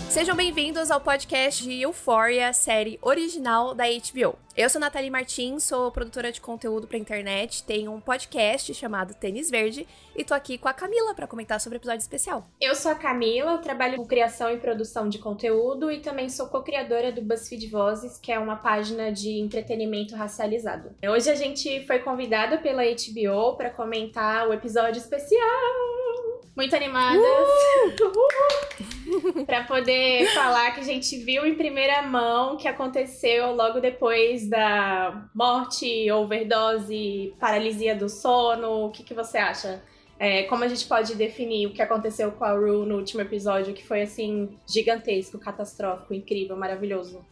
Sejam bem-vindos ao podcast de Euphoria, série original da HBO. Eu sou Nathalie Martins, sou produtora de conteúdo pra internet, tenho um podcast chamado Tênis Verde e tô aqui com a Camila pra comentar sobre o episódio especial. Eu sou a Camila, eu trabalho com criação e produção de conteúdo e também sou co-criadora do BuzzFeed Vozes, que é uma página de entretenimento racializado. Hoje a gente foi convidada pela HBO pra comentar o episódio especial. Muito animadas pra poder falar que a gente viu em primeira mão o que aconteceu logo depois da morte, overdose, paralisia do sono. O que você acha? Como a gente pode definir o que aconteceu com a Rue no último episódio, que foi, assim, gigantesco, catastrófico, incrível, maravilhoso.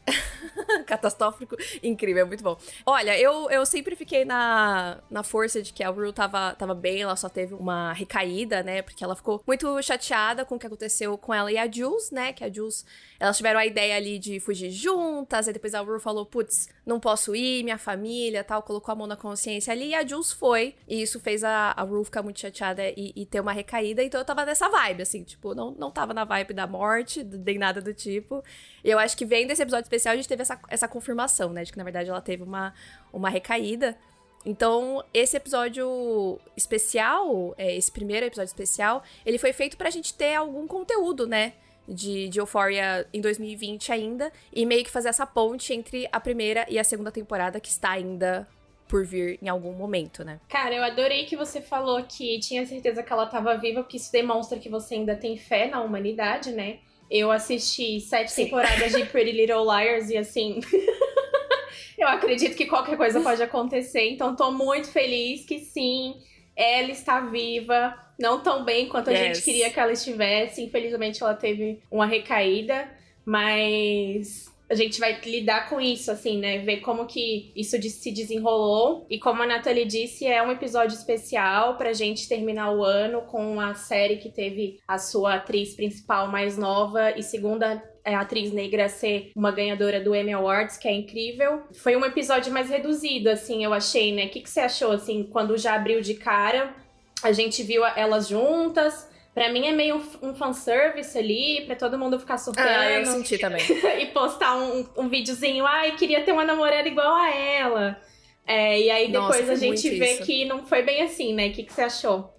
Catastrófico, incrível, muito bom. Olha, eu sempre fiquei na força de que a Rue tava bem, ela só teve uma recaída, né, porque ela ficou muito chateada com o que aconteceu com ela e a Jules, né, que a Jules, elas tiveram a ideia ali de fugir juntas, e depois a Rue falou, putz, não posso ir, minha família, tal, colocou a mão na consciência ali, e a Jules foi, e isso fez a Rue ficar muito chateada e ter uma recaída, então eu tava nessa vibe, assim, tipo, não tava na vibe da morte, nem nada do tipo, e eu acho que vendo esse episódio especial, a gente teve essa confirmação, né, de que na verdade ela teve uma recaída. Então, esse episódio especial, esse primeiro episódio especial, ele foi feito pra gente ter algum conteúdo, né, de Euphoria em 2020 ainda, e meio que fazer essa ponte entre a primeira e a segunda temporada, que está ainda por vir em algum momento, né? Cara, eu adorei que você falou que tinha certeza que ela tava viva, porque isso demonstra que você ainda tem fé na humanidade, né? Eu assisti 7 temporadas de Pretty Little Liars e, assim, eu acredito que qualquer coisa pode acontecer. Então, tô muito feliz que, sim, ela está viva. Não tão bem quanto a gente queria que ela estivesse. Infelizmente, ela teve uma recaída. Mas a gente vai lidar com isso, assim, né? Ver como que isso se desenrolou. E como a Nathalie disse, é um episódio especial pra gente terminar o ano com uma série que teve a sua atriz principal mais nova e segunda atriz negra a ser uma ganhadora do Emmy Awards, que é incrível. Foi um episódio mais reduzido, assim, eu achei, né? O que você achou, assim, quando já abriu de cara? A gente viu elas juntas. Pra mim é meio um fanservice ali, pra todo mundo ficar surtando. Eu senti também. E postar um videozinho, ai, queria ter uma namorada igual a ela. E aí depois a gente vê que não foi bem assim, né? O que você achou?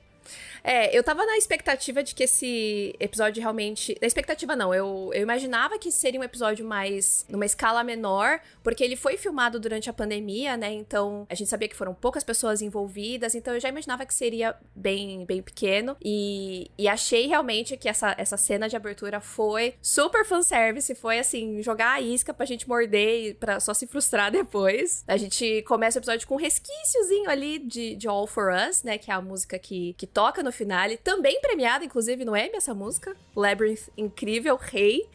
Eu tava na expectativa de que esse episódio realmente... Na expectativa não, eu imaginava que seria um episódio mais... numa escala menor, porque ele foi filmado durante a pandemia, né? Então, a gente sabia que foram poucas pessoas envolvidas, então eu já imaginava que seria bem pequeno. E achei realmente que essa cena de abertura foi super fanservice, foi assim, jogar a isca pra gente morder e pra só se frustrar depois. A gente começa o episódio com um resquíciozinho ali de All For Us, né? Que é a música que toca no finale, também premiada, inclusive, no Emmy, essa música. Labyrinth, incrível, rei.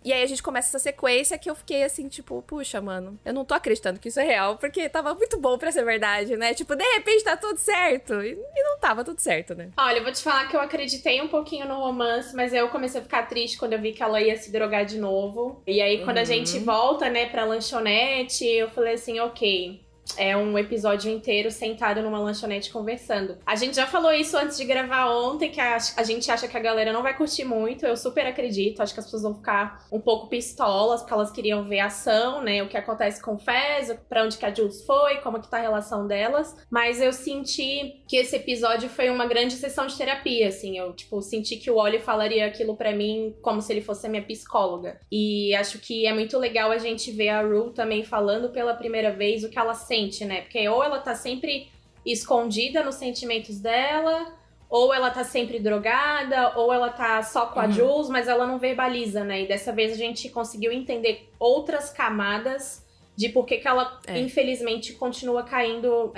E aí a gente começa essa sequência que eu fiquei assim, tipo, puxa, mano, eu não tô acreditando que isso é real, porque tava muito bom pra ser verdade, né? Tipo, de repente tá tudo certo. E não tava tudo certo, né? Olha, eu vou te falar que eu acreditei um pouquinho no romance, mas eu comecei a ficar triste quando eu vi que ela ia se drogar de novo. E aí, quando a gente volta, né, pra lanchonete, eu falei assim, ok, é um episódio inteiro sentado numa lanchonete conversando. A gente já falou isso antes de gravar ontem, que a gente acha que a galera não vai curtir muito. Eu super acredito. Acho que as pessoas vão ficar um pouco pistolas, porque elas queriam ver a ação, né? O que acontece com o Fez, pra onde que a Jules foi, como que tá a relação delas. Mas eu senti que esse episódio foi uma grande sessão de terapia, assim. Eu, senti que o Oli falaria aquilo pra mim como se ele fosse a minha psicóloga. E acho que é muito legal a gente ver a Rue também falando pela primeira vez o que ela sente, né? Porque ou ela tá sempre escondida nos sentimentos dela, ou ela tá sempre drogada, ou ela tá só com a Jules, mas ela não verbaliza, né? E dessa vez a gente conseguiu entender outras camadas de por que ela, infelizmente, continua caindo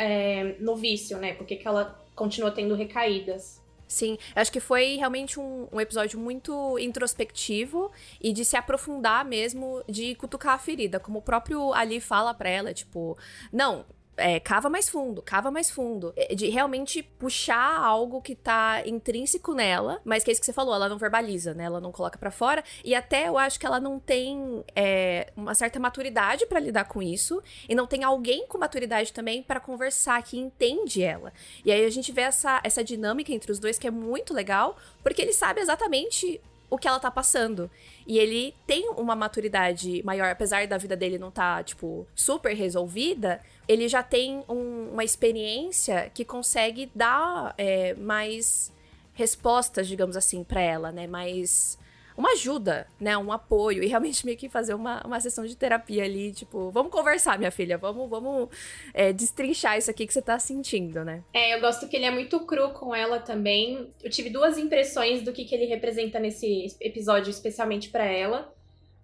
no vício, né? Por que ela continua tendo recaídas. Sim, acho que foi realmente um episódio muito introspectivo e de se aprofundar mesmo, de cutucar a ferida, como o próprio Ali fala pra ela, tipo, não, cava mais fundo, de realmente puxar algo que tá intrínseco nela, mas que é isso que você falou, ela não verbaliza, né, ela não coloca pra fora, e até eu acho que ela não tem uma certa maturidade pra lidar com isso, e não tem alguém com maturidade também pra conversar, que entende ela. E aí a gente vê essa dinâmica entre os dois que é muito legal, porque ele sabe exatamente o que ela tá passando. E ele tem uma maturidade maior, apesar da vida dele não tá, tipo, super resolvida, ele já tem uma experiência que consegue dar mais respostas, digamos assim, pra ela, né? Mais uma ajuda, né? Um apoio. E realmente meio que fazer uma sessão de terapia ali, tipo, vamos conversar, minha filha, vamos destrinchar isso aqui que você tá sentindo, né? Eu gosto que ele é muito cru com ela também. Eu tive duas impressões do que ele representa nesse episódio, especialmente pra ela.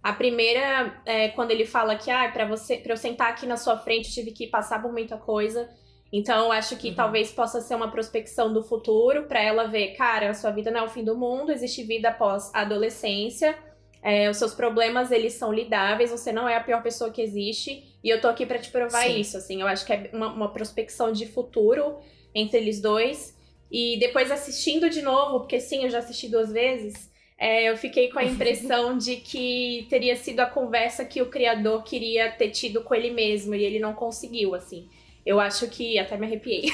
A primeira é quando ele fala que, pra eu sentar aqui na sua frente, eu tive que passar por muita coisa. Então, eu acho que talvez possa ser uma prospecção do futuro pra ela ver, cara, a sua vida não é o fim do mundo, existe vida após a adolescência, os seus problemas, eles são lidáveis, você não é a pior pessoa que existe, e eu tô aqui pra te provar isso, assim. Eu acho que é uma prospecção de futuro entre eles dois. E depois assistindo de novo, porque sim, eu já assisti 2 vezes, eu fiquei com a impressão de que teria sido a conversa que o criador queria ter tido com ele mesmo, e ele não conseguiu, assim. Eu acho que... Até me arrepiei.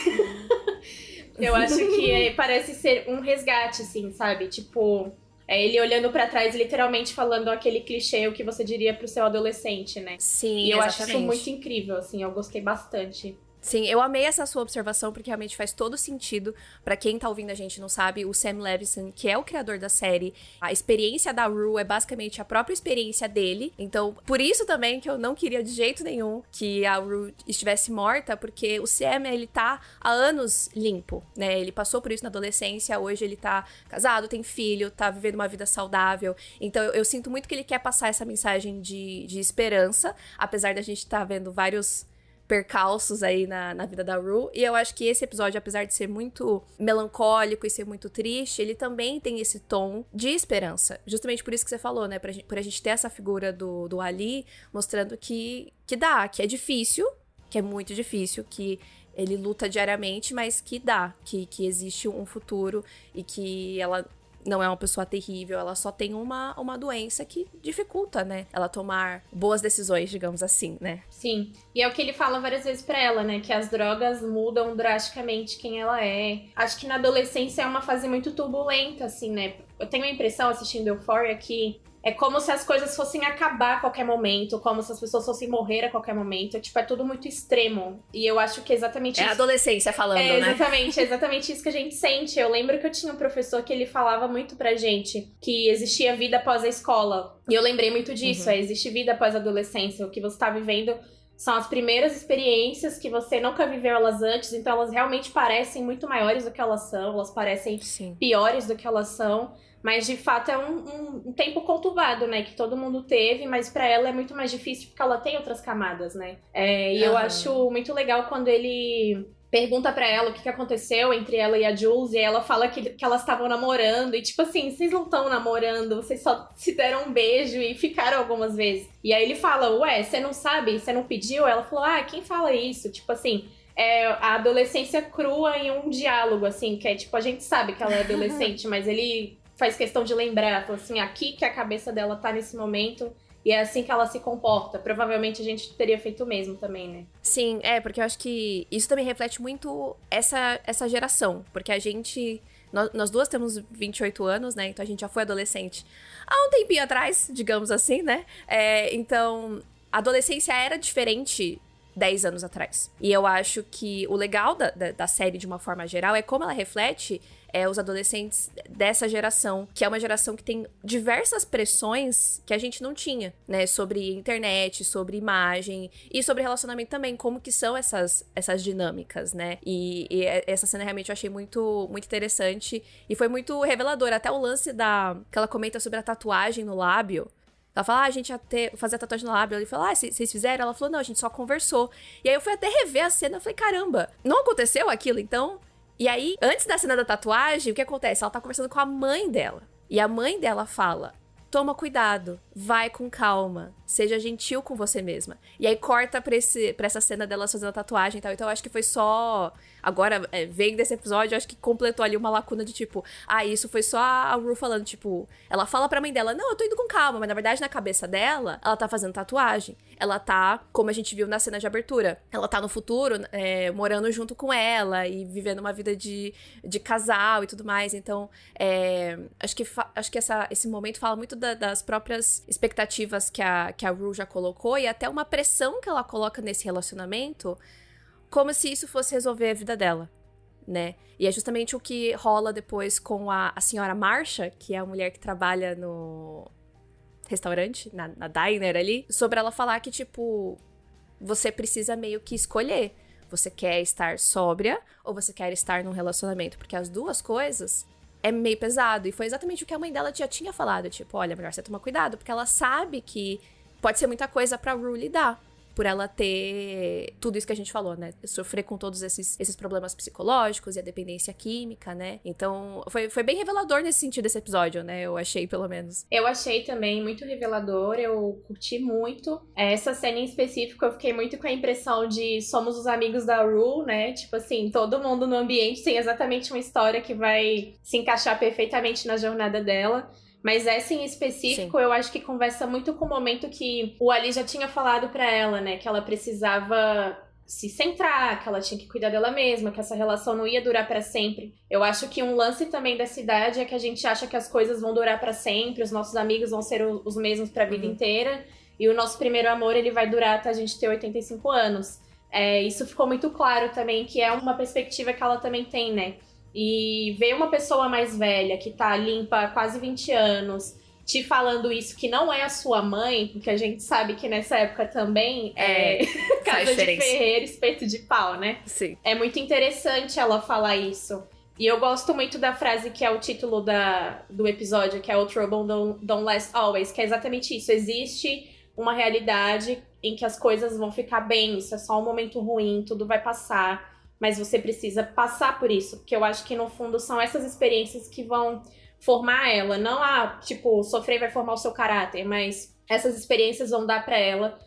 Eu acho que parece ser um resgate, assim, sabe? Tipo, ele olhando pra trás, literalmente falando aquele clichê, o que você diria pro seu adolescente, né? Sim, e eu exatamente. acho isso muito incrível, assim. Eu gostei bastante. Sim, eu amei essa sua observação, porque realmente faz todo sentido. Pra quem tá ouvindo a gente e não sabe, o Sam Levinson, que é o criador da série, a experiência da Rue é basicamente a própria experiência dele. Então, por isso também que eu não queria de jeito nenhum que a Rue estivesse morta, porque o Sam, ele tá há anos limpo, né? Ele passou por isso na adolescência, hoje ele tá casado, tem filho, tá vivendo uma vida saudável. Então, eu sinto muito que ele quer passar essa mensagem de esperança, apesar da gente tá vendo vários percalços aí na vida da Rue. E eu acho que esse episódio, apesar de ser muito melancólico e ser muito triste, ele também tem esse tom de esperança. Justamente por isso que você falou, né? Por a gente ter essa figura do Ali, mostrando que dá, que é difícil, que é muito difícil, que ele luta diariamente, mas que dá, que existe um futuro e que ela não é uma pessoa terrível, ela só tem uma doença que dificulta, né? Ela tomar boas decisões, digamos assim, né? Sim, e é o que ele fala várias vezes pra ela, né? Que as drogas mudam drasticamente quem ela é. Acho que na adolescência é uma fase muito turbulenta, assim, né? Eu tenho a impressão, assistindo Euphoria, que é como se as coisas fossem acabar a qualquer momento, como se as pessoas fossem morrer a qualquer momento. Tipo, é tudo muito extremo. E eu acho que é exatamente isso. É a adolescência falando, né? É exatamente isso que a gente sente. Eu lembro que eu tinha um professor que ele falava muito pra gente que existia vida após a escola. E eu lembrei muito disso. Existe vida após a adolescência. O que você tá vivendo são as primeiras experiências que você nunca viveu elas antes. Então elas realmente parecem muito maiores do que elas são. Elas parecem piores do que elas são. Mas, de fato, é um tempo conturbado, né? Que todo mundo teve, mas pra ela é muito mais difícil porque ela tem outras camadas, né? E eu acho muito legal quando ele pergunta pra ela o que aconteceu entre ela e a Jules, e ela fala que elas estavam namorando, e tipo assim, vocês não estão namorando, vocês só se deram um beijo e ficaram algumas vezes. E aí ele fala, ué, você não sabe? Você não pediu? Ela falou, quem fala isso? Tipo assim... a adolescência crua em um diálogo, assim, que é tipo, a gente sabe que ela é adolescente, mas ele faz questão de lembrar, fala assim, aqui que a cabeça dela tá nesse momento e é assim que ela se comporta. Provavelmente a gente teria feito o mesmo também, né? Sim, porque eu acho que isso também reflete muito essa geração, porque a gente... Nós duas temos 28 anos, né? Então a gente já foi adolescente há um tempinho atrás, digamos assim, né? Então, a adolescência era diferente 10 anos atrás. E eu acho que o legal da série, de uma forma geral, é como ela reflete os adolescentes dessa geração, que é uma geração que tem diversas pressões que a gente não tinha, né? Sobre internet, sobre imagem e sobre relacionamento também, como que são essas dinâmicas, né? E essa cena realmente eu achei muito, muito interessante e foi muito reveladora. Até o lance que ela comenta sobre a tatuagem no lábio. Ela fala, a gente ia fazer a tatuagem no lábio. Ele falou, vocês fizeram? Ela falou, não, a gente só conversou. E aí eu fui até rever a cena, eu falei, caramba, não aconteceu aquilo, então? E aí, antes da cena da tatuagem, o que acontece? Ela tá conversando com a mãe dela. E a mãe dela fala, toma cuidado, vai com calma, seja gentil com você mesma. E aí corta pra essa cena delas fazendo a tatuagem e tal. Então eu acho que foi só... Agora, veio desse episódio, eu acho que completou ali uma lacuna de tipo... isso foi só a Rue falando, tipo... Ela fala pra mãe dela, não, eu tô indo com calma. Mas na verdade, na cabeça dela, ela tá fazendo tatuagem. Ela tá, como a gente viu na cena de abertura, ela tá no futuro, morando junto com ela e vivendo uma vida de casal e tudo mais. Então, acho que esse momento fala muito das próprias expectativas que a Rue já colocou e até uma pressão que ela coloca nesse relacionamento, como se isso fosse resolver a vida dela, né? E é justamente o que rola depois com a senhora Marsha, que é a mulher que trabalha no restaurante, na diner ali, sobre ela falar que, tipo, você precisa meio que escolher. Você quer estar sóbria ou você quer estar num relacionamento? Porque as duas coisas é meio pesado. E foi exatamente o que a mãe dela já tinha falado. Tipo, olha, melhor você tomar cuidado. Porque ela sabe que pode ser muita coisa pra Rue lidar. Por ela ter tudo isso que a gente falou, né? Sofrer com todos esses problemas psicológicos e a dependência química, né? Então, foi bem revelador nesse sentido esse episódio, né? Eu achei, pelo menos. Eu achei também muito revelador, eu curti muito. Essa cena em específico, eu fiquei muito com a impressão de somos os amigos da Rue, né? Tipo assim, todo mundo no ambiente tem exatamente uma história que vai se encaixar perfeitamente na jornada dela. Mas essa em específico, sim, eu acho que conversa muito com o momento que o Ali já tinha falado pra ela, né? Que ela precisava se centrar, que ela tinha que cuidar dela mesma, que essa relação não ia durar pra sempre. Eu acho que um lance também dessa idade é que a gente acha que as coisas vão durar pra sempre, os nossos amigos vão ser os mesmos pra vida inteira, e o nosso primeiro amor, ele vai durar até a gente ter 85 anos. Isso ficou muito claro também, que é uma perspectiva que ela também tem, né? E ver uma pessoa mais velha, que tá limpa há quase 20 anos, te falando isso, que não é a sua mãe, porque a gente sabe que nessa época também casa de ferreiro, espeto de pau, né? Sim. É muito interessante ela falar isso. E eu gosto muito da frase que é o título do episódio, que é o Trouble Don't Last Always, que é exatamente isso. Existe uma realidade em que as coisas vão ficar bem, isso é só um momento ruim, tudo vai passar. Mas você precisa passar por isso, porque eu acho que no fundo são essas experiências que vão formar ela. Não tipo, sofrer vai formar o seu caráter, mas essas experiências vão dar pra ela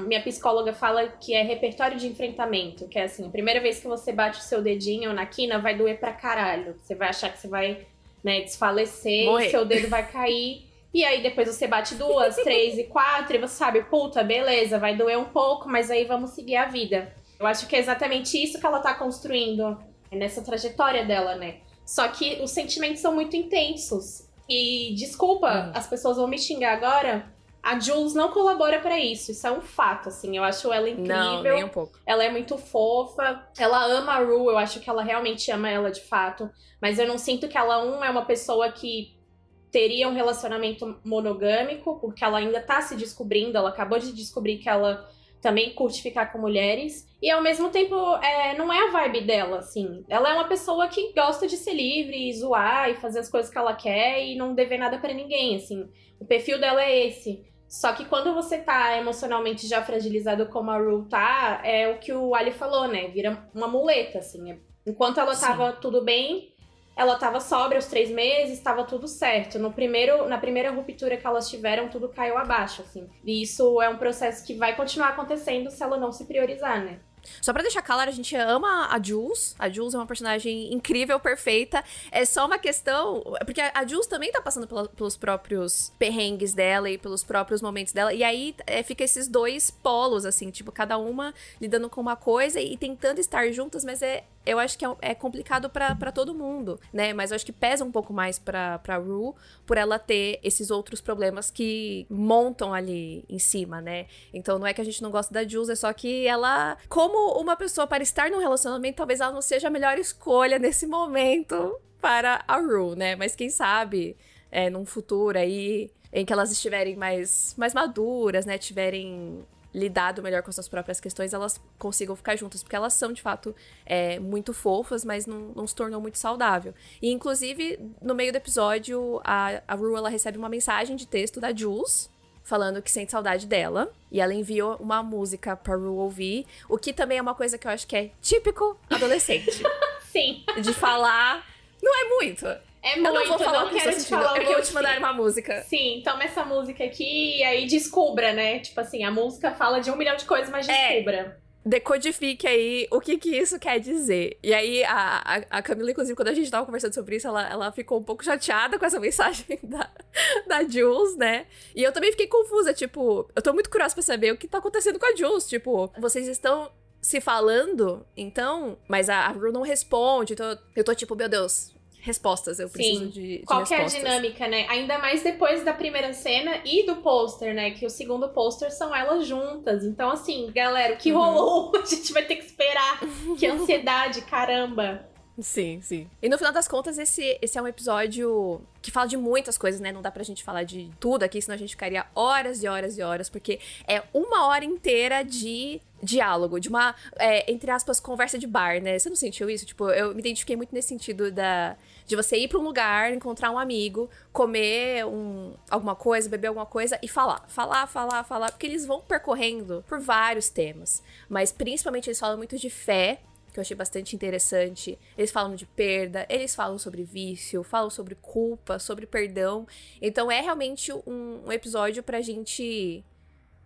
minha psicóloga fala que é repertório de enfrentamento, que é assim, a primeira vez que você bate o seu dedinho na quina vai doer pra caralho. Você vai achar que você vai, né, desfalecer, morrer, seu dedo vai cair. E aí depois você bate 2, 3 e 4 e você sabe, puta, beleza, vai doer um pouco, mas aí vamos seguir a vida. Eu acho que é exatamente isso que ela tá construindo nessa trajetória dela, né? Só que os sentimentos são muito intensos. E, desculpa, as pessoas vão me xingar agora, a Jules não colabora pra isso. Isso é um fato, assim. Eu acho ela incrível. Não, nem um pouco. Ela é muito fofa. Ela ama a Rue, eu acho que ela realmente ama ela de fato. Mas eu não sinto que ela, é uma pessoa que teria um relacionamento monogâmico, porque ela ainda tá se descobrindo. Ela acabou de descobrir que ela também curte ficar com mulheres. E, ao mesmo tempo, não é a vibe dela, assim. Ela é uma pessoa que gosta de ser livre, e zoar e fazer as coisas que ela quer e não dever nada pra ninguém, assim. O perfil dela é esse. Só que quando você tá emocionalmente já fragilizado como a Rue tá, é o que o Ali falou, né? Vira uma muleta, assim. Enquanto ela tava tudo bem, ela tava sóbria os 3 meses, tava tudo certo. Na primeira ruptura que elas tiveram, tudo caiu abaixo, assim. E isso é um processo que vai continuar acontecendo se ela não se priorizar, né? Só pra deixar claro, a gente ama a Jules. A Jules é uma personagem incrível, perfeita. É só uma questão... Porque a Jules também tá passando pelos próprios perrengues dela e pelos próprios momentos dela. E aí fica esses dois polos, assim. Tipo, cada uma lidando com uma coisa e tentando estar juntas, mas eu acho que é complicado pra todo mundo, né? Mas eu acho que pesa um pouco mais pra Rue por ela ter esses outros problemas que ali em cima, né? Então não é que a gente não gosta da Jules, é só que ela, como uma pessoa para estar num relacionamento, talvez ela não seja a melhor escolha nesse momento para a Rue, né? Mas quem sabe, num futuro aí, em que elas estiverem mais maduras, né? Tiverem lidado melhor com suas próprias questões, elas consigam ficar juntas, porque elas são, de fato, muito fofas, mas não se tornou muito saudável. E, inclusive, no meio do episódio, a Rue, ela recebe uma mensagem de texto da Jules, falando que sente saudade dela, e ela enviou uma música pra Rue ouvir, o que também é uma coisa que eu acho que é típico adolescente. Sim. De falar, não é muito. É Eu muito, não vou falar o que quero estou te sentindo. falar o Eu que vou eu te mandar sinto. uma música. Sim, toma essa música aqui e aí descubra, né? Tipo assim, a música fala de 1 milhão de coisas, mas descubra. Decodifique aí o que isso quer dizer. E aí, a Camila, inclusive, quando a gente tava conversando sobre isso, ela ficou um pouco chateada com essa mensagem da Jules, né? E eu também fiquei confusa, tipo, eu tô muito curiosa pra saber o que tá acontecendo com a Jules. Tipo, vocês estão se falando, então, mas a Rue não responde, então eu tô tipo, meu Deus, respostas, eu preciso Sim. de Qual que é a respostas. dinâmica, né? Ainda mais depois da primeira cena e do pôster, né? Que o segundo pôster são elas juntas. Então, assim, galera, o que rolou? A gente vai ter que esperar. Que ansiedade, caramba. Sim, sim. E no final das contas, esse é um episódio que fala de muitas coisas, né? Não dá pra gente falar de tudo aqui, senão a gente ficaria horas e horas e horas, porque é 1 hora inteira de diálogo, de uma, entre aspas, conversa de bar, né? Você não sentiu isso? Tipo, eu me identifiquei muito nesse sentido de você ir pra um lugar, encontrar um amigo, comer alguma coisa, beber alguma coisa e falar. Falar, porque eles vão percorrendo por vários temas. Mas principalmente eles falam muito de fé, que eu achei bastante interessante. Eles falam de perda, eles falam sobre vício, falam sobre culpa, sobre perdão. Então é realmente um episódio pra gente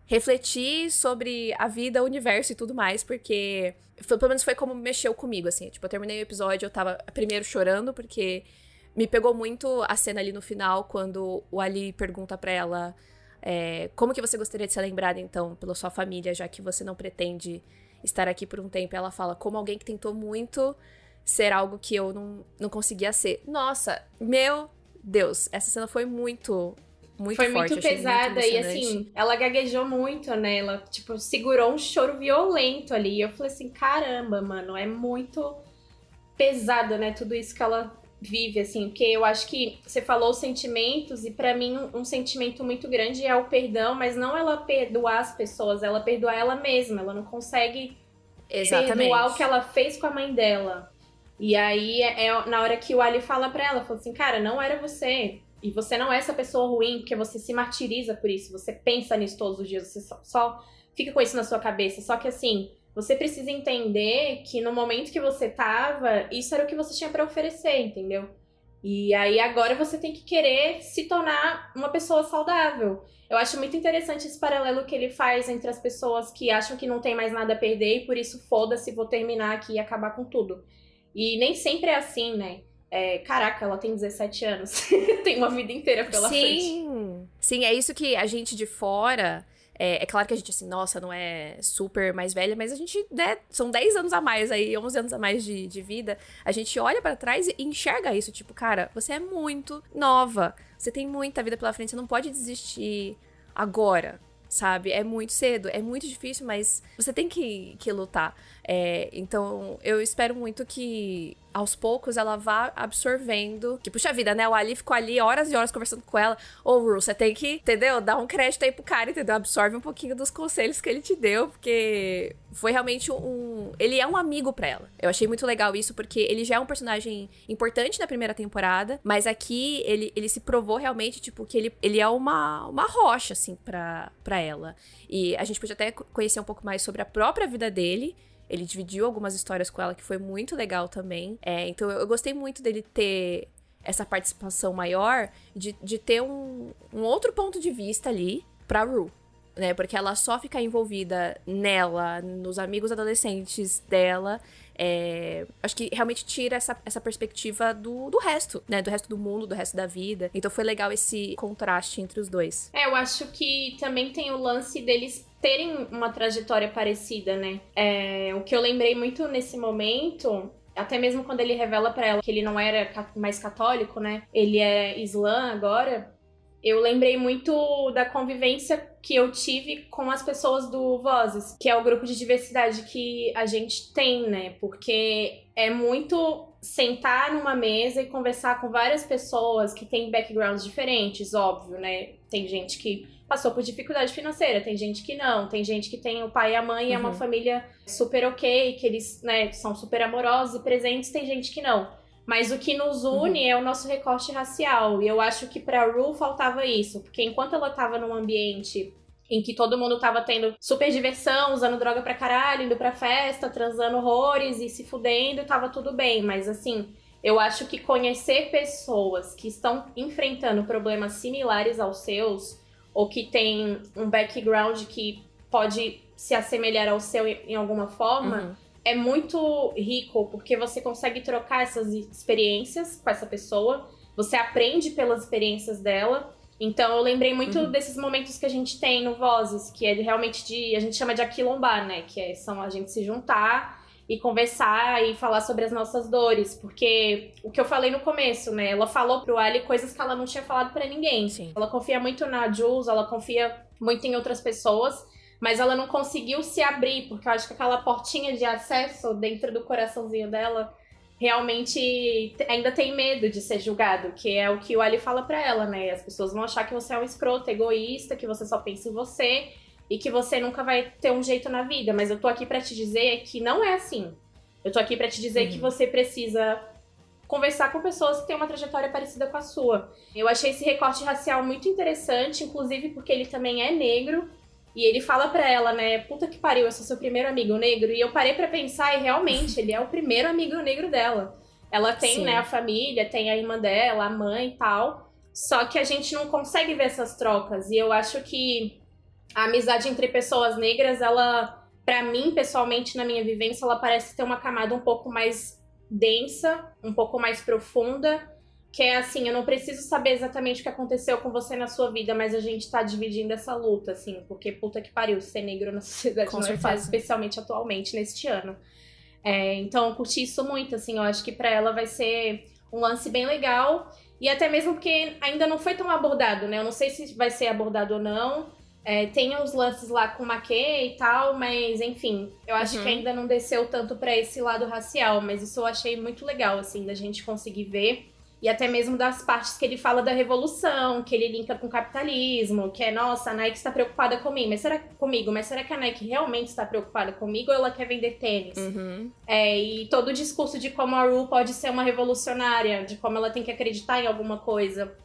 refletir sobre a vida, o universo e tudo mais, porque pelo menos foi como mexeu comigo, assim. Tipo, eu terminei o episódio, eu tava primeiro chorando, porque me pegou muito a cena ali no final, quando o Ali pergunta pra ela como que você gostaria de ser lembrada, então, pela sua família, já que você não pretende estar aqui por um tempo. E ela fala, como alguém que tentou muito ser algo que eu não conseguia ser. Nossa, meu Deus, essa cena foi muito Foi forte. muito pesada e assim, ela gaguejou muito, né? Ela, tipo, segurou um choro violento ali. E eu falei assim, caramba, mano, é muito pesado, né? Tudo isso que ela vive, assim. Porque eu acho que você falou os sentimentos e pra mim um sentimento muito grande é o perdão, mas não ela perdoar as pessoas, ela perdoar ela mesma. Ela não consegue perdoar o que ela fez com a mãe dela. E aí na hora que o Ali fala pra ela, falou assim, cara, não era você. E você não é essa pessoa ruim, porque você se martiriza por isso. Você pensa nisso todos os dias, você só fica com isso na sua cabeça. Só que assim, você precisa entender que no momento que você tava, isso era o que você tinha pra oferecer, entendeu? E aí agora você tem que querer se tornar uma pessoa saudável. Eu acho muito interessante esse paralelo que ele faz entre as pessoas que acham que não tem mais nada a perder e por isso foda-se, vou terminar aqui e acabar com tudo. E nem sempre é assim, né? Caraca, ela tem 17 anos. Tem uma vida inteira pela frente. Sim, é isso que a gente de fora... É claro que a gente, assim, nossa, não é super mais velha, mas a gente, né, são 10 anos a mais aí, 11 anos a mais de vida. A gente olha pra trás e enxerga isso, tipo, cara, você é muito nova, você tem muita vida pela frente, você não pode desistir agora, sabe? É muito cedo, é muito difícil, mas você tem que lutar. Então, eu espero muito que aos poucos ela vá absorvendo. Que, puxa vida, né? O Ali ficou ali horas e horas conversando com ela. Ô, Ru, você tem que, entendeu? Dar um crédito aí pro cara, entendeu? Absorve um pouquinho dos conselhos que ele te deu, porque foi realmente ele é um amigo pra ela. Eu achei muito legal isso, porque ele já é um personagem importante na primeira temporada, mas aqui ele se provou realmente, tipo, que ele é uma rocha, assim, pra ela. E a gente pode até conhecer um pouco mais sobre a própria vida dele. Ele dividiu algumas histórias com ela que foi muito legal também. Então eu gostei muito dele ter essa participação maior, de ter um outro ponto de vista ali pra Rue, né? Porque ela só fica envolvida nela, nos amigos adolescentes dela. Acho que realmente tira essa perspectiva do resto, né? Do resto do mundo, do resto da vida. Então foi legal esse contraste entre os dois. Eu acho que também tem o lance deles terem uma trajetória parecida, né? O que eu lembrei muito nesse momento, até mesmo quando ele revela pra ela que ele não era mais católico, né? Ele é islã agora. Eu lembrei muito da convivência que eu tive com as pessoas do Vozes, que é o grupo de diversidade que a gente tem, né? Porque é muito sentar numa mesa e conversar com várias pessoas que têm backgrounds diferentes, óbvio, né? Tem gente que passou por dificuldade financeira, tem gente que não, tem gente que tem o pai e a mãe e é uma família super ok, que eles, né, são super amorosos e presentes, tem gente que não. Mas o que nos une é o nosso recorte racial. E eu acho que pra Rue faltava isso. Porque enquanto ela tava num ambiente em que todo mundo tava tendo super diversão, usando droga pra caralho, indo pra festa, transando horrores e se fudendo, tava tudo bem. Mas assim, Eu acho que conhecer pessoas que estão enfrentando problemas similares aos seus, ou que têm um background que pode se assemelhar ao seu em alguma forma, é muito rico, porque você consegue trocar essas experiências com essa pessoa, você aprende pelas experiências dela. Então eu lembrei muito desses momentos que a gente tem no Vozes, que é realmente a gente chama de aquilombar, né? Que são a gente se juntar e conversar e falar sobre as nossas dores, porque o que eu falei no começo, né? Ela falou pro Ali coisas que ela não tinha falado pra ninguém. Sim. Ela confia muito na Jules, ela confia muito em outras pessoas, mas ela não conseguiu se abrir, porque eu acho que aquela portinha de acesso dentro do coraçãozinho dela realmente ainda tem medo de ser julgado, que é o que o Ali fala pra ela, né? As pessoas vão achar que você é um escroto, egoísta, que você só pensa em você e que você nunca vai ter um jeito na vida, mas eu tô aqui pra te dizer que não é assim. Eu tô aqui pra te dizer que você precisa conversar com pessoas que têm uma trajetória parecida com a sua. Eu achei esse recorte racial muito interessante, inclusive porque ele também é negro, e ele fala pra ela, né, puta que pariu, eu sou seu primeiro amigo negro, e eu parei pra pensar, e realmente, ele é o primeiro amigo negro dela. Ela tem, né, a família, tem a irmã dela, a mãe e tal, só que a gente não consegue ver essas trocas, e eu acho que a amizade entre pessoas negras, ela, pra mim, pessoalmente, na minha vivência, ela parece ter uma camada um pouco mais densa, um pouco mais profunda, que é assim, eu não preciso saber exatamente o que aconteceu com você na sua vida, mas a gente tá dividindo essa luta, assim, porque puta que pariu, ser negro na sociedade não é fácil, especialmente atualmente, neste ano. Então, eu curti isso muito, assim, eu acho que pra ela vai ser um lance bem legal, e até mesmo porque ainda não foi tão abordado, né? Eu não sei se vai ser abordado ou não. Tem uns lances lá com o McKay e tal, mas enfim, eu acho que ainda não desceu tanto pra esse lado racial, mas isso eu achei muito legal, assim, da gente conseguir ver. E até mesmo das partes que ele fala da revolução, que ele linka com o capitalismo, que é, nossa, a Nike está preocupada comigo, mas será que a Nike realmente está preocupada comigo ou ela quer vender tênis? E todo o discurso de como a Ru pode ser uma revolucionária, de como ela tem que acreditar em alguma coisa,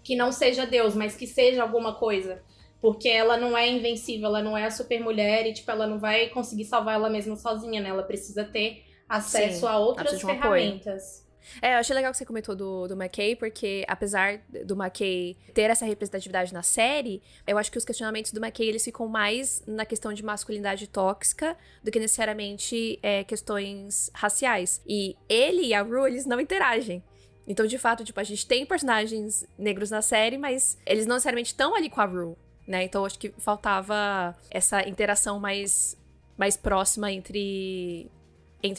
que não seja Deus, mas que seja alguma coisa. Porque ela não é invencível, ela não é a super mulher e, tipo, ela não vai conseguir salvar ela mesma sozinha, né? Ela precisa ter acesso a outras ferramentas. Eu achei legal que você comentou do McKay, porque apesar do McKay ter essa representatividade na série, eu acho que os questionamentos do McKay, eles ficam mais na questão de masculinidade tóxica do que necessariamente questões raciais. E ele e a Ru, eles não interagem. Então, de fato, tipo, a gente tem personagens negros na série, mas eles não necessariamente estão ali com a Ru, né? Então, eu acho que faltava essa interação mais próxima entre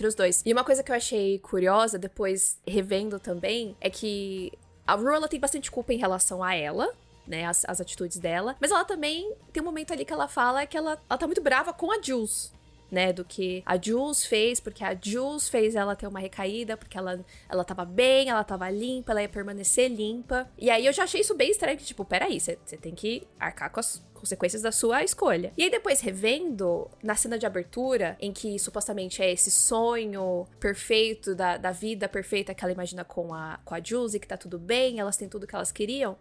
os dois. E uma coisa que eu achei curiosa, depois revendo também, é que a Ru, ela tem bastante culpa em relação a ela, né, as atitudes dela, mas ela também tem um momento ali que ela fala que ela tá muito brava com a Jules, né, do que a Jules fez, porque a Jules fez ela ter uma recaída, porque ela tava bem, ela tava limpa, ela ia permanecer limpa. E aí eu já achei isso bem estranho, que tipo, peraí, você tem que arcar com as consequências da sua escolha. E aí depois, revendo, na cena de abertura, em que supostamente é esse sonho perfeito da vida perfeita que ela imagina com a Jules, e que tá tudo bem, elas têm tudo que elas queriam,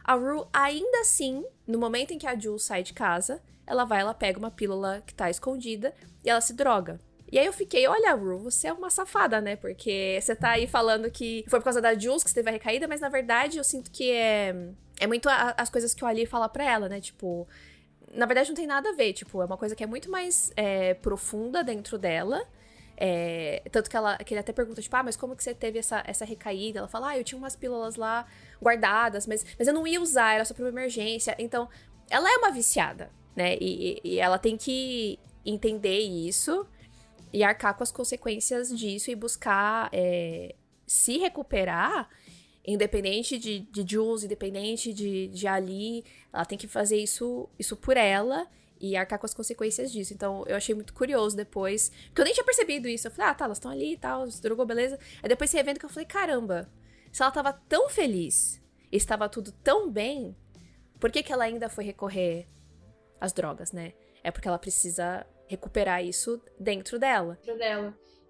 a Ru, ainda assim, no momento em que a Jules sai de casa, ela pega uma pílula que tá escondida e ela se droga. E aí eu fiquei, olha, Ru, você é uma safada, né? Porque você tá aí falando que foi por causa da Jules que você teve a recaída, mas na verdade eu sinto que é muito as coisas que o Ali fala pra ela, né? Tipo, na verdade não tem nada a ver, tipo, é uma coisa que é muito mais profunda dentro dela. Tanto que ele até pergunta, tipo, mas como que você teve essa recaída? Ela fala, eu tinha umas pílulas lá guardadas, mas eu não ia usar, era só pra uma emergência. Então, ela é uma viciada, né? E ela tem que entender isso e arcar com as consequências disso e buscar se recuperar, independente de Jules, independente de Ali. Ela tem que fazer isso por ela e arcar com as consequências disso. Então, eu achei muito curioso depois, porque eu nem tinha percebido isso. Eu falei, tá, elas estão ali e tal, se drogou, beleza. Aí depois, revendo, que eu falei, caramba, se ela tava tão feliz, estava tudo tão bem, por que ela ainda foi recorrer às drogas, né? É porque ela precisa recuperar isso dentro dela.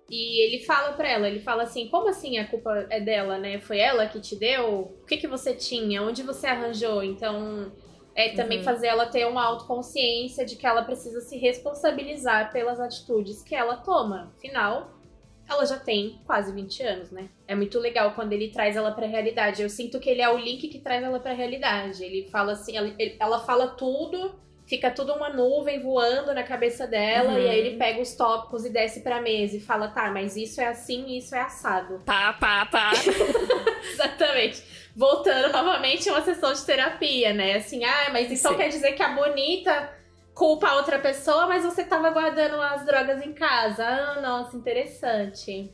E ele fala pra ela, ele fala assim, como assim a culpa é dela, né? Foi ela que te deu? O que você tinha? Onde você arranjou? Então, também fazer ela ter uma autoconsciência de que ela precisa se responsabilizar pelas atitudes que ela toma. Afinal, ela já tem quase 20 anos, né? É muito legal quando ele traz ela pra realidade. Eu sinto que ele é o Link que traz ela pra realidade. Ele fala assim, ela fala tudo, fica tudo uma nuvem voando na cabeça dela, e aí ele pega os tópicos e desce pra mesa e fala, tá, mas isso é assim e isso é assado. Pá. Exatamente. Voltando novamente a uma sessão de terapia, né? Assim, mas então quer dizer que a bonita culpa a outra pessoa, mas você tava guardando as drogas em casa. Nossa, interessante.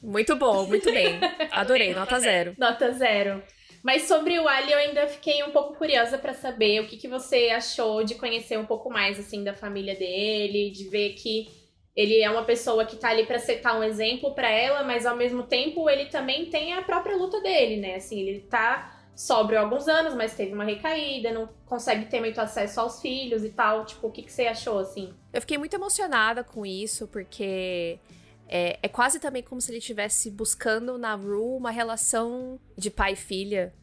Muito bom, muito bem. Adorei, nota 0. Nota 0. Mas sobre o Ali, eu ainda fiquei um pouco curiosa pra saber o que você achou de conhecer um pouco mais, assim, da família dele, de ver que ele é uma pessoa que tá ali pra setar um exemplo pra ela, mas ao mesmo tempo ele também tem a própria luta dele, né? Assim, ele tá sóbrio há alguns anos, mas teve uma recaída, não consegue ter muito acesso aos filhos e tal. Tipo, o que você achou, assim? Eu fiquei muito emocionada com isso, porque é quase também como se ele estivesse buscando na Rue uma relação de pai e filha,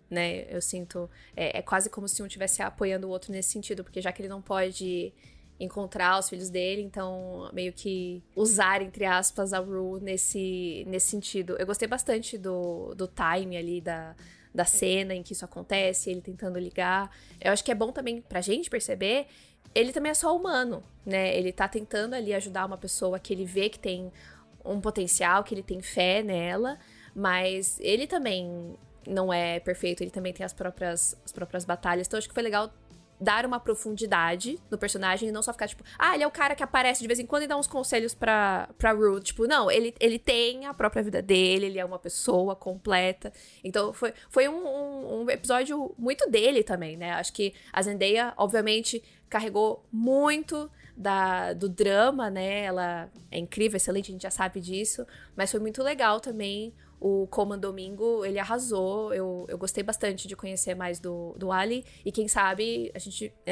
né? Eu sinto... É quase como se um estivesse apoiando o outro nesse sentido, porque já que ele não pode encontrar os filhos dele, então meio que usar, entre aspas, a Rue nesse sentido. Eu gostei bastante do time ali, da cena em que isso acontece, ele tentando ligar. Eu acho que é bom também pra gente perceber, ele também é só humano, né? Ele tá tentando ali ajudar uma pessoa que ele vê que tem um potencial, que ele tem fé nela, mas ele também não é perfeito, ele também tem as próprias batalhas. Então acho que foi legal dar uma profundidade no personagem e não só ficar tipo, ele é o cara que aparece de vez em quando e dá uns conselhos pra Rue. Tipo, não, ele tem a própria vida dele, ele é uma pessoa completa. Então foi um episódio muito dele também, né? Acho que a Zendaya, obviamente, carregou muito do drama, né? Ela é incrível, excelente, a gente já sabe disso. Mas foi muito legal também. O Colman Domingo, ele arrasou. Eu gostei bastante de conhecer mais do Ali. E quem sabe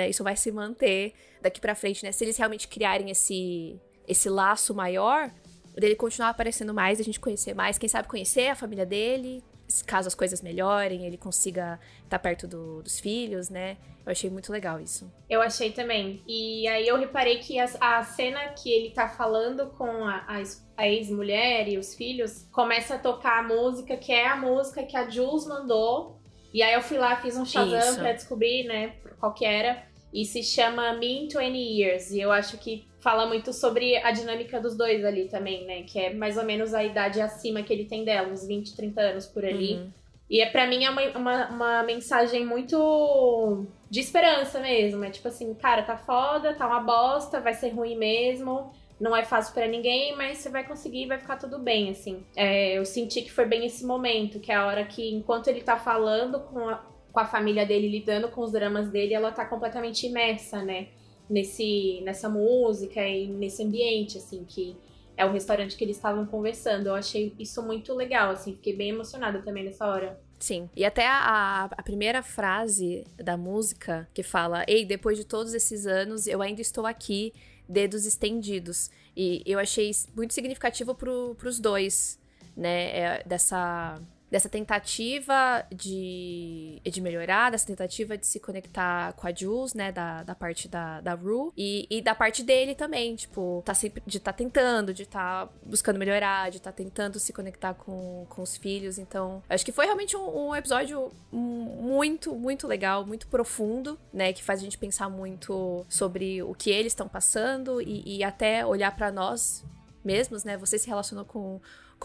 isso vai se manter daqui pra frente, né? Se eles realmente criarem esse laço maior, dele continuar aparecendo mais, a gente conhecer mais. Quem sabe conhecer a família dele, caso as coisas melhorem, ele consiga estar perto dos filhos, né? Eu achei muito legal isso. Eu achei também. E aí eu reparei que a cena que ele tá falando com a ex-mulher e os filhos, começa a tocar a música, que é a música que a Jules mandou. E aí eu fui lá, fiz um Shazam pra descobrir, né, qual que era. E se chama Me in 20 Years. E eu acho que fala muito sobre a dinâmica dos dois ali também, né? Que é mais ou menos a idade acima que ele tem dela, uns 20, 30 anos por ali. Uhum. E pra mim é uma mensagem muito de esperança mesmo. É tipo assim, cara, tá foda, tá uma bosta, vai ser ruim mesmo. Não é fácil pra ninguém, mas você vai conseguir e vai ficar tudo bem, assim. Eu senti que foi bem esse momento, que é a hora que, enquanto ele tá falando com a família dele, lidando com os dramas dele, ela tá completamente imersa, né? Nessa música e nesse ambiente, assim, que é o restaurante que eles estavam conversando. Eu achei isso muito legal, assim, fiquei bem emocionada também nessa hora. Sim, e até a primeira frase da música que fala: ei, depois de todos esses anos, eu ainda estou aqui, dedos estendidos. E eu achei muito significativo pros dois, né, dessa tentativa de melhorar, dessa tentativa de se conectar com a Jules, né, da parte da Rue, e da parte dele também, tipo, de tá tentando, de tá buscando melhorar, de tá tentando se conectar com os filhos. Então, acho que foi realmente um episódio muito, muito legal, muito profundo, né, que faz a gente pensar muito sobre o que eles estão passando e até olhar pra nós mesmos, né. Você se relacionou com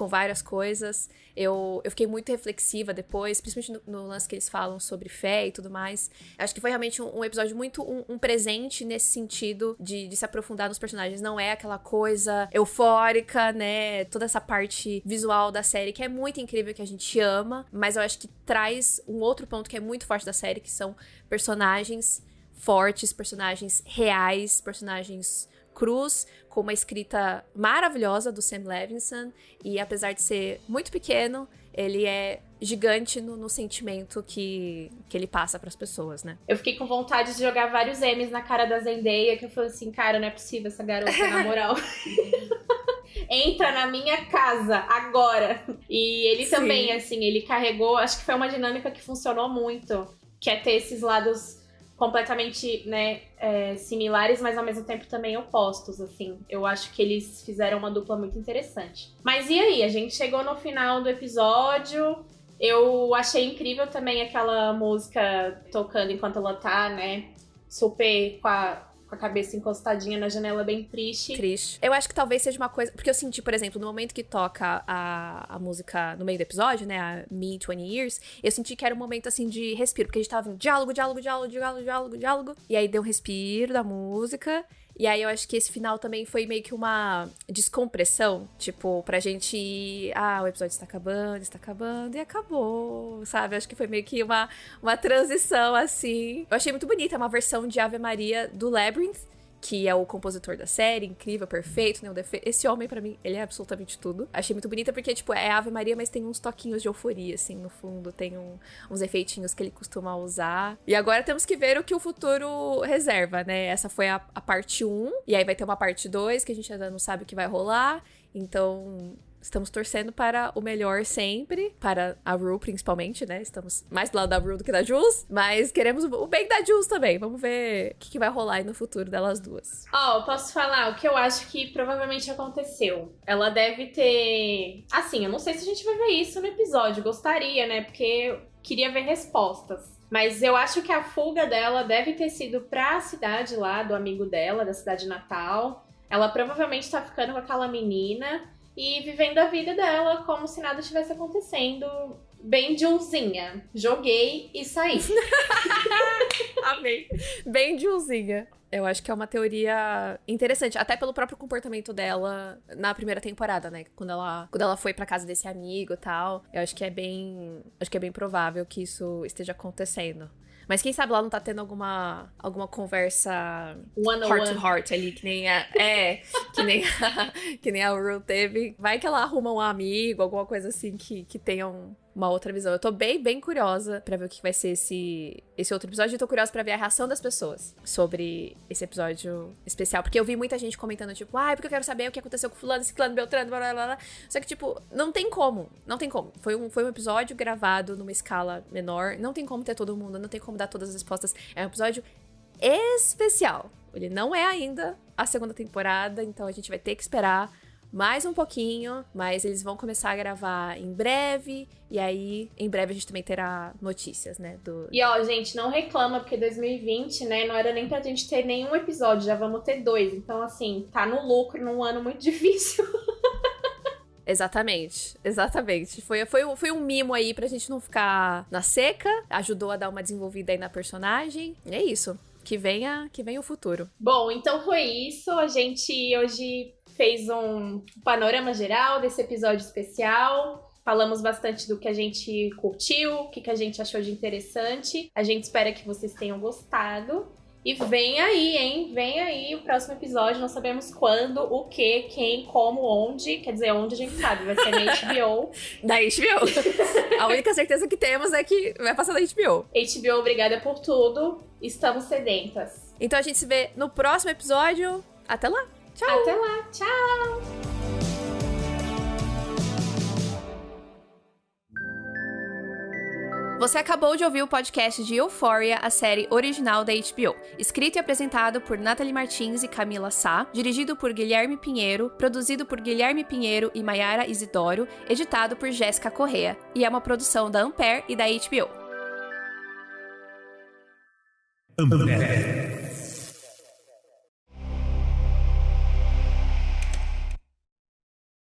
várias coisas. Eu fiquei muito reflexiva depois, principalmente no lance que eles falam sobre fé e tudo mais. Acho que foi realmente um episódio muito um presente nesse sentido de se aprofundar nos personagens. Não é aquela coisa eufórica, né? Toda essa parte visual da série que é muito incrível, que a gente ama, mas eu acho que traz um outro ponto que é muito forte da série, que são personagens fortes, personagens reais, personagens cruz, com uma escrita maravilhosa do Sam Levinson, e apesar de ser muito pequeno, ele é gigante no sentimento que ele passa pras pessoas, né? Eu fiquei com vontade de jogar vários M's na cara da Zendaya, que eu falei assim, cara, não é possível essa garota, na moral. Entra na minha casa, agora! E ele também, assim, ele carregou, acho que foi uma dinâmica que funcionou muito, que é ter esses lados completamente, né, similares, mas ao mesmo tempo também opostos, assim. Eu acho que eles fizeram uma dupla muito interessante. Mas e aí? A gente chegou no final do episódio. Eu achei incrível também aquela música tocando enquanto ela tá, né, super com a cabeça encostadinha na janela, bem triste. Triste. Eu acho que talvez seja uma coisa... Porque eu senti, por exemplo, no momento que toca a música no meio do episódio, né, a Me 20 Years, eu senti que era um momento, assim, de respiro, porque a gente tava vendo diálogo, e aí deu um respiro da música... E aí eu acho que esse final também foi meio que uma descompressão, tipo, pra gente... o episódio está acabando, e acabou, sabe? Eu acho que foi meio que uma transição, assim. Eu achei muito bonita, é uma versão de Ave Maria do Labyrinth, que é o compositor da série, incrível, perfeito, nenhum defeito. Esse homem, pra mim, ele é absolutamente tudo. Achei muito bonita porque, tipo, é Ave Maria, mas tem uns toquinhos de euforia, assim, no fundo. Tem uns efeitinhos que ele costuma usar. E agora temos que ver o que o futuro reserva, né? Essa foi a parte 1, e aí vai ter uma parte 2, que a gente ainda não sabe o que vai rolar. Então... Estamos torcendo para o melhor sempre, para a Rue principalmente, né? Estamos mais do lado da Rue do que da Jules, mas queremos o bem da Jules também. Vamos ver o que vai rolar aí no futuro delas duas. Posso falar o que eu acho que provavelmente aconteceu. Ela deve ter... Assim, eu não sei se a gente vai ver isso no episódio. Gostaria, né? Porque eu queria ver respostas. Mas eu acho que a fuga dela deve ter sido pra cidade lá, do amigo dela, da cidade natal. Ela provavelmente tá ficando com aquela menina... E vivendo a vida dela como se nada estivesse acontecendo. Bem Julzinha. Joguei e saí. Amei. Bem Julzinha. Eu acho que é uma teoria interessante, até pelo próprio comportamento dela na primeira temporada, né? Quando ela foi pra casa desse amigo e tal. Eu acho que é bem provável que isso esteja acontecendo. Mas quem sabe lá não tá tendo alguma conversa heart to heart ali, que nem que nem a Rue teve. Vai que ela arruma um amigo, alguma coisa assim que tenha uma outra visão. Eu tô bem curiosa pra ver o que vai ser esse outro episódio. E tô curiosa pra ver a reação das pessoas sobre esse episódio especial. Porque eu vi muita gente comentando, tipo, porque eu quero saber o que aconteceu com fulano, ciclano, beltrano, blá, blá, blá. Só que, tipo, não tem como. Foi um episódio gravado numa escala menor. Não tem como ter todo mundo, não tem como dar todas as respostas. É um episódio especial. Ele não é ainda a segunda temporada, então a gente vai ter que esperar mais um pouquinho, mas eles vão começar a gravar em breve, e aí, em breve a gente também terá notícias, né? E ó, gente, não reclama, porque 2020, né, não era nem pra gente ter nenhum episódio, já vamos ter 2, então assim, tá no lucro num ano muito difícil. Exatamente. Foi um mimo aí pra gente não ficar na seca, ajudou a dar uma desenvolvida aí na personagem, e é isso. Que venha o futuro. Bom, então foi isso, a gente hoje fez um panorama geral desse episódio especial. Falamos bastante do que a gente curtiu, o que a gente achou de interessante. A gente espera que vocês tenham gostado. E vem aí, hein? Vem aí o próximo episódio. Não sabemos quando, o que, quem, como, onde. Quer dizer, onde a gente sabe. Vai ser na HBO. Da HBO. A única certeza que temos é que vai passar da HBO. HBO, obrigada por tudo. Estamos sedentas. Então a gente se vê no próximo episódio. Até lá. Tchau. Até lá. Tchau. Você acabou de ouvir o podcast de Euphoria, a série original da HBO. Escrito e apresentado por Nathalie Martins e Camila Sá, dirigido por Guilherme Pinheiro, produzido por Guilherme Pinheiro e Maiara Isidoro, editado por Jéssica Correa, e é uma produção da Ampere e da HBO. Ampere.